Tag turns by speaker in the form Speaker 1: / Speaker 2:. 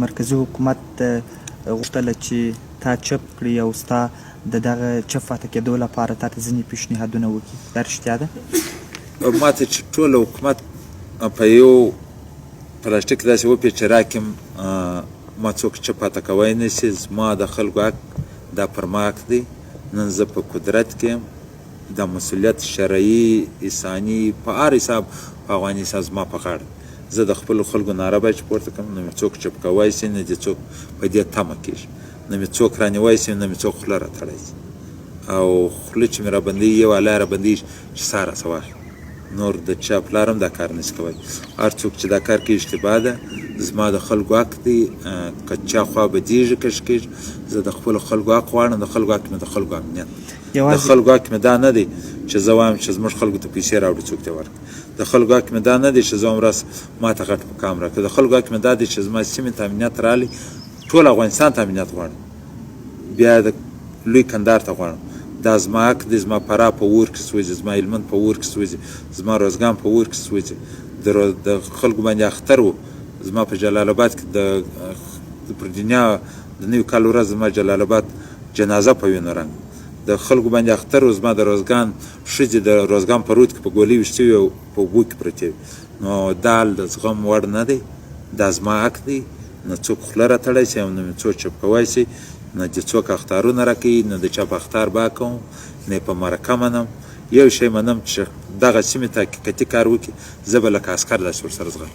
Speaker 1: مرکزي حکومت غوښتله چې تا چپ کړي او ستا د دغه چپ پاتې کېدو لپاره تا ته ځینې پیشنهادونه وکړي. دا رښتیا ده؟
Speaker 2: ما ته چې ټول حکومت په یو پلاستیک داسې وپېچه راکړم ما څوک چپ پاته کوی نه شي. زما د خلکو حق دا پر ما حق دی. نن زه په قدرت کې یم. دا مسؤلیت شرعي انساني په هر حساب په افغانستان زما په غاړه. زه د خپلو خلکو ناره باید چې پورته کړم، نه مې څوک چپ کوی شي، نه دې څوک په دې تمه کېږي، نه مې څوک رانیوی شي، نه مې څوک خوله راتړی شي. او خوله چې مې رابندوي یو الله رابندوي چې ساه راڅه واخلي. نور د چا پلار هم دا کار نشي کوی. هر څوک چې دا کار کوي اشتباه ده. زما د خلکو حق دی. که چا خوا بدېږي کش کېږي، زه د خپلو خلکو حق غواړم. د خلکو حق مې د خلکو امنیت، د خلکو حق مې دا نه دی چې زه وایم چې زموږ خلکو ته پیسې راوړي څوک دې ورکړي. د خلکو حق مې دا نه دی چې زه وایم راس ما ته غټ مقام راکړه. د خلکو حق مې دا دی چې زما سیمې ته امنیت راغلی، ټول افغانستان ته امنیت غواړم، بیا د لوی کندهار ته غواړم. دا زما حق دی. زما فراه په اور کې سوځي، زما هلمند په اور کې سوځي، زما روزګان په اور کې سوځي. د خلکو باندې اختر و. زما په جلال آباد کې د پر دنیا د نوي کال ورځ زما جلال آباد جنازه په وینو رنګ. د خلکو باندې اختر و. زما د روزګان ښځې د روزګان په رود کې په ګولۍ ویشتې وي او په اوبو کې پرتې وي. نو دا د زغم وړ نه دی. دا زما حق دی. نه څوک خوله راتړی شي او نه مې څوک چپ کوی شي، نه دې څوک اختارونه راکوي، نه د چا په اختار با کوم، نه په مرکه منم. یو شی منم چې دغه سیمې ته حقیقتي کار وکړي، زه به لکه عسکر داسې ورسره ځغلم.